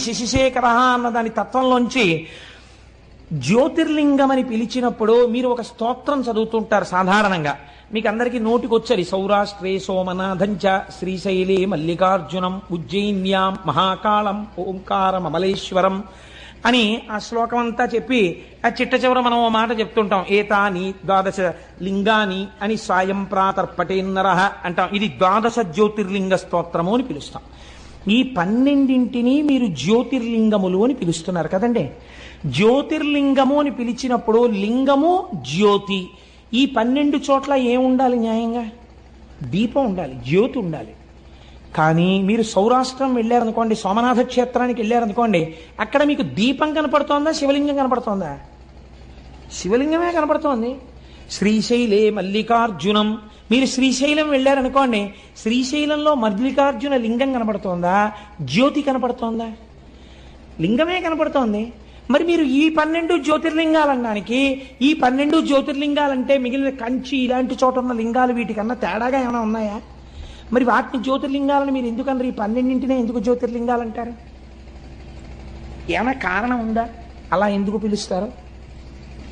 శశిశేఖర అన్న దాని తత్వంలోంచి జ్యోతిర్లింగం అని పిలిచినప్పుడు మీరు ఒక స్తోత్రం చదువుతుంటారు సాధారణంగా. మీకు అందరికీ నోటికొచ్చరి సౌరాష్ట్రే సోమనాథంచ శ్రీశైలే మల్లికార్జునం ఉజ్జయిన్యాం మహాకాళం ఓంకారం అమలేశ్వరం అని ఆ శ్లోకం అంతా చెప్పి ఆ చిట్ట చివర మనం ఓ మాట చెప్తుంటాం, ఏతాని ద్వాదశ లింగాని అని స్వయం ప్రాతర్పటేన్నర అంటాం. ఇది ద్వాదశ జ్యోతిర్లింగ స్తోత్రము అని పిలుస్తాం. ఈ 12ంటిని మీరు జ్యోతిర్లింగములు అని పిలుస్తున్నారు కదండి. జ్యోతిర్లింగము అని పిలిచినప్పుడు లింగము జ్యోతి, ఈ 12 చోట్ల ఏముండాలి? న్యాయంగా దీపం ఉండాలి, జ్యోతి ఉండాలి. కానీ మీరు సౌరాష్ట్రం వెళ్ళారనుకోండి, సోమనాథ క్షేత్రానికి వెళ్ళారనుకోండి, అక్కడ మీకు దీపం కనపడుతోందా, శివలింగం కనపడుతోందా? శివలింగమే కనపడుతోంది. శ్రీశైలే మల్లికార్జునం, మీరు శ్రీశైలం వెళ్ళారనుకోండి, శ్రీశైలంలో మల్లికార్జున లింగం కనపడుతోందా, జ్యోతి కనపడుతోందా? లింగమే కనపడుతోంది. మరి మీరు ఈ 12 జ్యోతిర్లింగాలనడానికి, ఈ 12 జ్యోతిర్లింగాలంటే మిగిలిన కంచి ఇలాంటి చోట ఉన్న లింగాలు వీటికన్నా తేడాగా ఏమైనా ఉన్నాయా? మరి వాటిని జ్యోతిర్లింగాలను మీరు ఎందుకన్నారు? ఈ 12ంటినే ఎందుకు జ్యోతిర్లింగాలు అంటారు? ఏమైనా కారణం ఉందా? అలా ఎందుకు పిలుస్తారు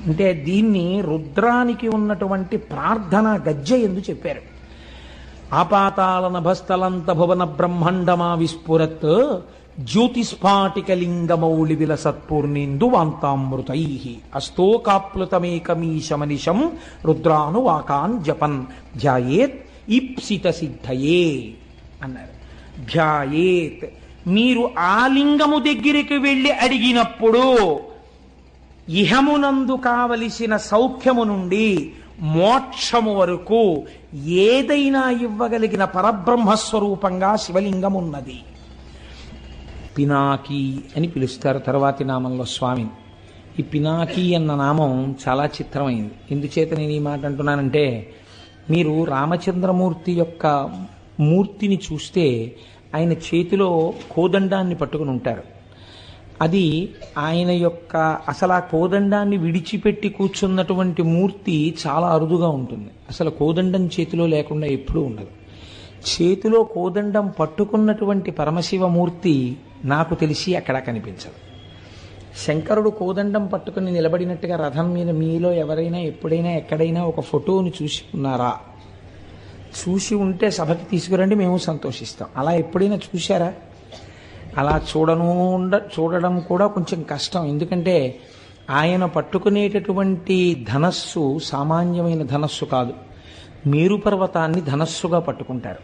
అంటే దీన్ని రుద్రానికి ఉన్నటువంటి ప్రార్థన గజ్జె ఎందుకు చెప్పారు. ఆపాతాల నభస్థలంత భువన బ్రహ్మాండమా విస్ఫురత్ జ్యోతిస్ఫాటికలింగమౌళి విలసత్పూర్ణేందు వాంతామృతై అస్తోకాప్లుతమేకమీశమనిశం రుద్రానువాకాన్ జపన్ ధ్యాయేత్ ఈప్సిత సిద్ధయే అన్నారు. ధ్యాయేత్, మీరు ఆ లింగము దగ్గరికి వెళ్ళి అడిగినప్పుడు ఇహమునందు కావలసిన సౌఖ్యము నుండి మోక్షము వరకు ఏదైనా ఇవ్వగలిగిన పరబ్రహ్మస్వరూపంగా శివలింగం ఉన్నది. పినాకి అని పిలుస్తారు తర్వాతి నామంలో స్వామిని. ఈ పినాకి అన్న నామం చాలా చిత్రమైంది. ఎందుచేత నేను ఈ మాట అంటున్నానంటే, మీరు రామచంద్రమూర్తి యొక్క మూర్తిని చూస్తే ఆయన చేతిలో కోదండాన్ని పట్టుకుని ఉంటారు. అది ఆయన యొక్క అసలు ఆ కోదండాన్ని విడిచిపెట్టి కూర్చున్నటువంటి మూర్తి చాలా అరుదుగా ఉంటుంది. అసలు కోదండం చేతిలో లేకుండా ఎప్పుడూ ఉండదు. చేతిలో కోదండం పట్టుకున్నటువంటి పరమశివమూర్తి నాకు తెలిసి అక్కడ కనిపించదు. శంకరుడు కోదండం పట్టుకుని నిలబడినట్టుగా రథం మీద మీలో ఎవరైనా ఎప్పుడైనా ఎక్కడైనా ఒక ఫోటోని చూసి ఉన్నారా? చూసి ఉంటే సభకి తీసుకురండి, మేము సంతోషిస్తాం. అలా ఎప్పుడైనా చూశారా? అలా చూడడం కూడా కొంచెం కష్టం. ఎందుకంటే ఆయన పట్టుకునేటటువంటి ధనస్సు సామాన్యమైన ధనస్సు కాదు. మేరు పర్వతాన్ని ధనస్సుగా పట్టుకుంటారు.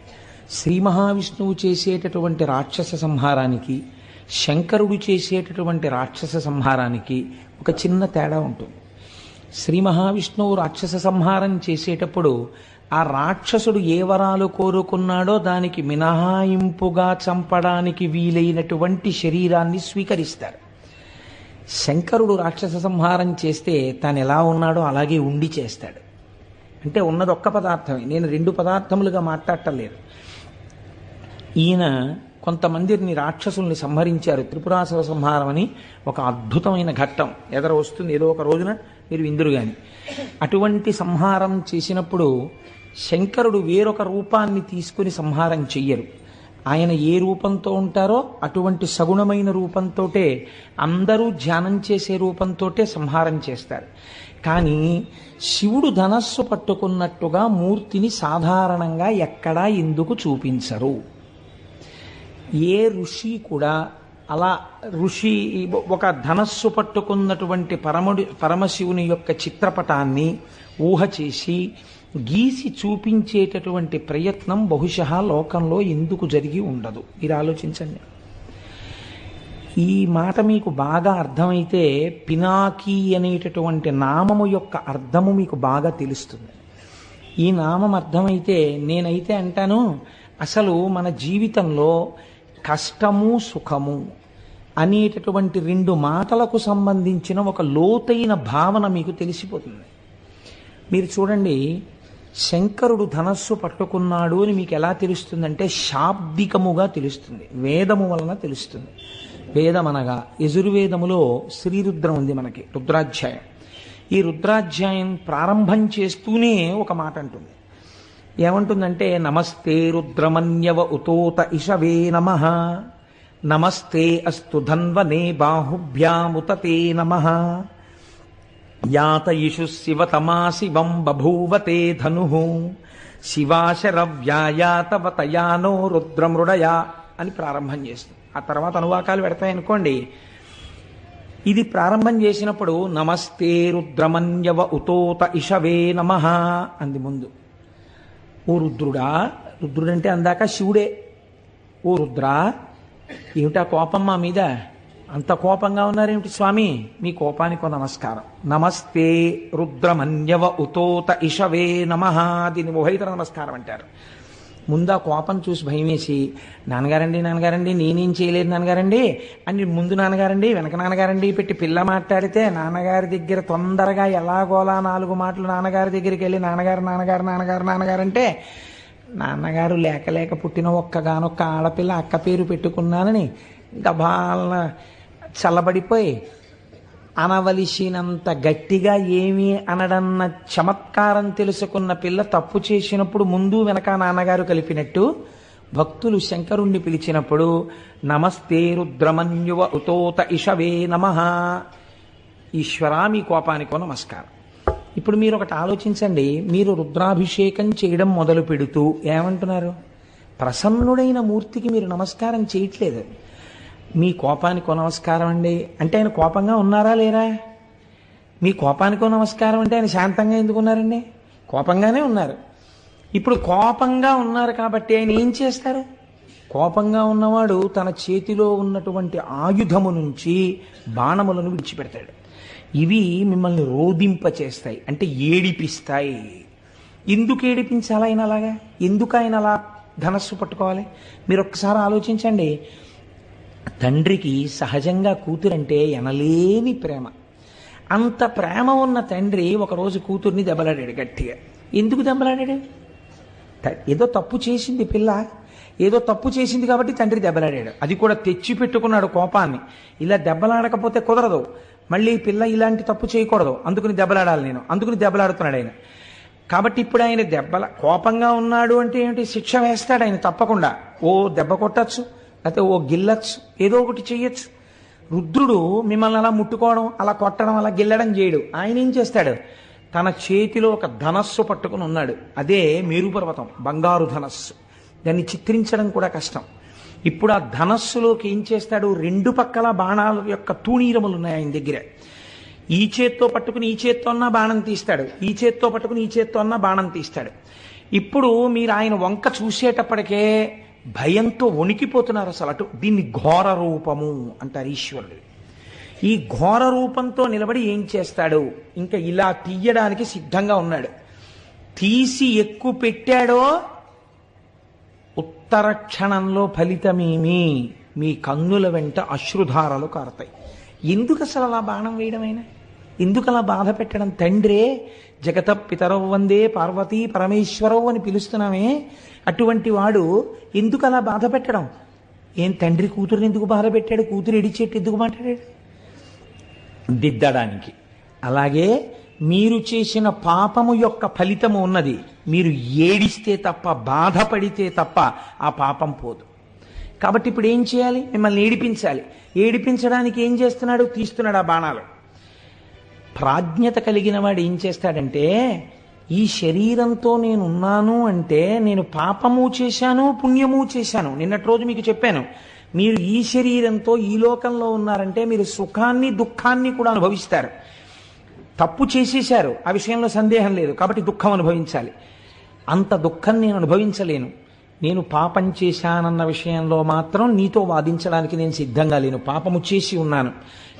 శ్రీ మహావిష్ణువు చేసేటటువంటి రాక్షస సంహారానికి, శంకరుడు చేసేటటువంటి రాక్షస సంహారానికి ఒక చిన్న తేడా ఉంటుంది. శ్రీ మహావిష్ణువు రాక్షస సంహారం చేసేటప్పుడు ఆ రాక్షసుడు ఏ వరాలు కోరుకున్నాడో దానికి మినహాయింపుగా చంపడానికి వీలైనటువంటి శరీరాన్ని స్వీకరిస్తారు. శంకరుడు రాక్షస సంహారం చేస్తే తాను ఎలా ఉన్నాడో అలాగే ఉండి చేస్తాడు. అంటే ఉన్నది ఒక్క పదార్థమే, నేను 2 పదార్థములుగా మాట్లాడటం లేదు. ఈయన కొంతమందిని రాక్షసుల్ని సంహరించారు. త్రిపురాసుర సంహారం అని ఒక అద్భుతమైన ఘట్టం ఎదర వస్తుంది ఏదో ఒక రోజున, మీరు విందురు గాని. అటువంటి సంహారం చేసినప్పుడు శంకరుడు వేరొక రూపాన్ని తీసుకుని సంహారం చెయ్యరు. ఆయన ఏ రూపంతో ఉంటారో అటువంటి సగుణమైన రూపంతోటే, అందరూ ధ్యానం చేసే రూపంతోటే సంహారం చేస్తారు. కానీ శివుడు ధనస్సు పట్టుకున్నట్టుగా మూర్తిని సాధారణంగా ఎక్కడా ఎందుకు చూపించరు? ఏ ఋషి కూడా అలా ఒక ధనస్సు పట్టుకున్నటువంటి పరమశివుని యొక్క చిత్రపటాన్ని ఊహ చేసి గీసి చూపించేటటువంటి ప్రయత్నం బహుశः లోకంలో ఎందుకు జరిగి ఉండదు? మీరు ఆలోచించండి. ఈ మాట మీకు బాగా అర్థమైతే పినాకి అనేటటువంటి నామము యొక్క అర్థము మీకు బాగా తెలుస్తుంది. ఈ నామం అర్థమైతే నేనైతే అంటాను, అసలు మన జీవితంలో కష్టము సుఖము అనేటటువంటి 2 మాటలకు సంబంధించిన ఒక లోతైన భావన మీకు తెలిసిపోతుంది. మీరు చూడండి, శంకరుడు ధనస్సు పట్టుకున్నాడు అని మీకు ఎలా తెలుస్తుందంటే శాబ్దికముగా తెలుస్తుంది, వేదము వలన తెలుస్తుంది. వేదమనగా యజుర్వేదములో శ్రీరుద్రం ఉంది మనకి, రుద్రాధ్యాయం. ఈ రుద్రాధ్యాయం ప్రారంభం చేస్తూనే ఒక మాట అంటుంది. ఏమంటుందంటే, నమస్తే రుద్రమన్యవ ఉతోత ఇషవే నమః. నమస్తే అస్తు ధన్వనే బాహుభ్యాముతతే నమః యాతయిషు శివతమా శివం బభూవతే ధను శివాశరవ్యాయాతవతయానో రుద్రమృడయా అని ప్రారంభం చేస్తుంది. ఆ తర్వాత అనువాకాలు పెడతాయనుకోండి. ఇది ప్రారంభం చేసినప్పుడు నమస్తే రుద్రమన్యవ ఉతోత ఇషవే నమః అంది ముందు. ఓ రుద్రుడా, రుద్రుడంటే అందాక శివుడే. ఓ రుద్రా, ఏమిటా కోపం మా మీద? అంత కోపంగా ఉన్నారేమిటి స్వామి? మీ కోపానికి నమస్కారం. నమస్తే రుద్రమన్యవ ఉతోత ఇషవే నమః, దీన్ని ఉభయతర నమస్కారం అంటారు. ముందు ఆ కోపం చూసి భయం వేసి నాన్నగారండి నాన్నగారండి నేనేం చేయలేదు నాన్నగారండి అని ముందు నాన్నగారండి వెనక నాన్నగారండి పెట్టి పిల్ల మాట్లాడితే నాన్నగారి దగ్గర తొందరగా ఎలాగోలా 4 మాటలు నాన్నగారి దగ్గరికి వెళ్ళి నాన్నగారు నాన్నగారు నాన్నగారు నాన్నగారు అంటే నాన్నగారు లేక లేక పుట్టిన ఒక్కగానొక్క ఆడపిల్ల అక్క పేరు పెట్టుకున్నానని గబాలన చల్లబడిపోయి అనవలసినంత గట్టిగా ఏమీ అనడన్న చమత్కారం తెలుసుకున్న పిల్ల తప్పు చేసినప్పుడు ముందు వెనక నాన్నగారు కలిపినట్టు భక్తులు శంకరుణ్ణి పిలిచినప్పుడు నమస్తే రుద్రమన్యువ ఉతోత ఇషవే నమః, ఈశ్వరా మీ కోపానికో నమస్కారం. ఇప్పుడు మీరు ఒకటి ఆలోచించండి. మీరు రుద్రాభిషేకం చేయడం మొదలు పెడుతూ ఏమంటున్నారు? ప్రసన్నుడైన మూర్తికి మీరు నమస్కారం చేయట్లేదు. మీ కోపానికో నమస్కారం అండి అంటే ఆయన కోపంగా ఉన్నారా లేరా? మీ కోపానికో నమస్కారం అంటే ఆయన శాంతంగా ఎందుకు ఉన్నారండి? కోపంగానే ఉన్నారు. ఇప్పుడు కోపంగా ఉన్నారు కాబట్టి ఆయన ఏం చేస్తారు? కోపంగా ఉన్నవాడు తన చేతిలో ఉన్నటువంటి ఆయుధము నుంచి బాణములను విడిచిపెడతాడు. ఇవి మిమ్మల్ని రోధింపచేస్తాయి, అంటే ఏడిపిస్తాయి. ఎందుకు ఏడిపించాలి ఆయన అలాగా? ఎందుకు ఆయన అలా ధనస్సు పట్టుకోవాలి? మీరు ఒక్కసారి ఆలోచించండి. తండ్రికి సహజంగా కూతురంటే ఎనలేని ప్రేమ. అంత ప్రేమ ఉన్న తండ్రి ఒకరోజు కూతుర్ని దెబ్బలాడాడు గట్టిగా. ఎందుకు దెబ్బలాడాడు? ఏదో తప్పు చేసింది పిల్ల, ఏదో తప్పు చేసింది కాబట్టి తండ్రి దెబ్బలాడాడు. అది కూడా తెచ్చి పెట్టుకున్నాడు కోపాన్ని. ఇలా దెబ్బలాడకపోతే కుదరదు, మళ్ళీ పిల్ల ఇలాంటి తప్పు చేయకూడదు, అందుకుని దెబ్బలాడాలి నేను, అందుకుని దెబ్బలాడుతున్నాడు ఆయన. కాబట్టి ఇప్పుడు ఆయన కోపంగా ఉన్నాడు అంటే ఏమిటి? శిక్ష వేస్తాడు ఆయన తప్పకుండా. ఓ దెబ్బ కొట్టచ్చు, లేకపోతే ఓ గిల్లచ్చు, ఏదో ఒకటి చెయ్యొచ్చు. రుద్రుడు మిమ్మల్ని అలా ముట్టుకోవడం, అలా కొట్టడం, అలా గిల్లడం చేయడు. ఆయన ఏం చేస్తాడు? తన చేతిలో ఒక ధనస్సు పట్టుకుని ఉన్నాడు. అదే మేరుపర్వతం, బంగారు ధనస్సు. దాన్ని చిత్రించడం కూడా కష్టం. ఇప్పుడు ఆ ధనస్సులోకి ఏం చేస్తాడు? 2 పక్కల బాణాల యొక్క తూణీరములు ఉన్నాయి ఆయన దగ్గర. ఈ చేత్తో పట్టుకుని ఈ చేత్తో అన్నా బాణం తీస్తాడు, ఈ చేత్తో పట్టుకుని ఈ చేత్తో అన్నా బాణం తీస్తాడు. ఇప్పుడు మీరు ఆయన వంక చూసేటప్పటికే భయంతో వణికిపోతున్నారు అసలు. అటు దీన్ని ఘోర రూపము అంటారు ఈశ్వరుడు. ఈ ఘోర రూపంతో నిలబడి ఏం చేస్తాడు? ఇంకా ఇలా తీయడానికి సిద్ధంగా ఉన్నాడు. తీసి ఎక్కువ పెట్టాడో ఉత్తర క్షణంలో ఫలితమేమి? మీ కన్నుల వెంట అశ్రుధారలు కారుతాయి. ఎందుకు అసలు అలా బాణం వేయడమైనా? ఎందుకు అలా బాధ పెట్టడం? తండ్రే జగత పితరవు వందే పార్వతీ పరమేశ్వరవు అని పిలుస్తున్నామే, అటువంటి వాడు ఎందుకు అలా బాధ పెట్టడం? ఏం తండ్రి కూతురుని ఎందుకు బాధ పెట్టాడు? కూతురు ఎడిచేట్టు ఎందుకు మాట్లాడాడు? దిద్దడానికి. అలాగే మీరు చేసిన పాపము యొక్క ఫలితము ఉన్నది. మీరు ఏడిస్తే తప్ప, బాధపడితే తప్ప ఆ పాపం పోదు. కాబట్టి ఇప్పుడు ఏం చేయాలి? మిమ్మల్ని ఏడిపించాలి. ఏడిపించడానికి ఏం చేస్తున్నాడు? తీస్తున్నాడు ఆ బాణాలు. ప్రాజ్ఞత కలిగిన వాడు ఏం చేస్తాడంటే, ఈ శరీరంతో నేనున్నాను అంటే నేను పాపము చేశాను, పుణ్యము చేశాను. నిన్నటి రోజు మీకు చెప్పాను, మీరు ఈ శరీరంతో ఈ లోకంలో ఉన్నారంటే మీరు సుఖాన్ని దుఃఖాన్ని కూడా అనుభవిస్తారు. తప్పు చేసేశారు, ఆ విషయంలో సందేహం లేదు, కాబట్టి దుఃఖం అనుభవించాలి. అంత దుఃఖం నేను అనుభవించలేను. నేను పాపం చేశానన్న విషయంలో మాత్రం నీతో వాదించడానికి నేను సిద్ధంగా లేను. పాపము చేసి ఉన్నాను,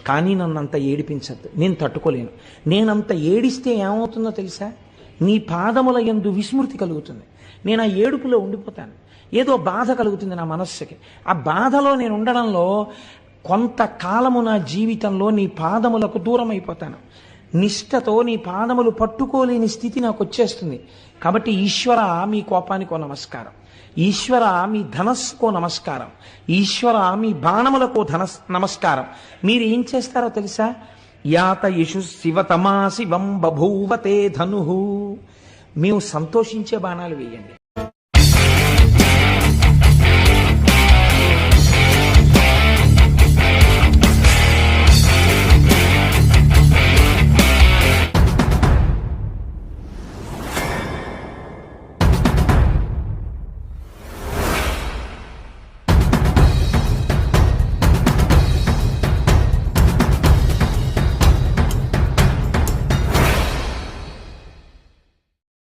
కానీ నన్ను అంత ఏడిపించద్దు, నేను తట్టుకోలేను. నేనంత ఏడిస్తే ఏమవుతుందో తెలుసా? నీ పాదముల యందు విస్మృతి కలుగుతుంది. నేను ఆ ఏడుపులో ఉండిపోతాను. ఏదో బాధ కలుగుతుంది నా మనస్సుకి. ఆ బాధలో నేను ఉండడంలో కొంతకాలము నా జీవితంలో నీ పాదములకు దూరం అయిపోతాను. నిష్ఠతో నీ పాదములు పట్టుకోలేని స్థితి నాకు వచ్చేస్తుంది. కాబట్టి ఈశ్వర మీ కోపానికో నమస్కారం, ఈశ్వర మీ ధనస్సుకో నమస్కారం, ఈశ్వర మీ బాణములకో నమస్కారం. మీరు ఏం చేస్తారో తెలుసా? యాత యశు శివతమా శివం బభూవతే ధను. మేము సంతోషించే బాణాలు వేయండి.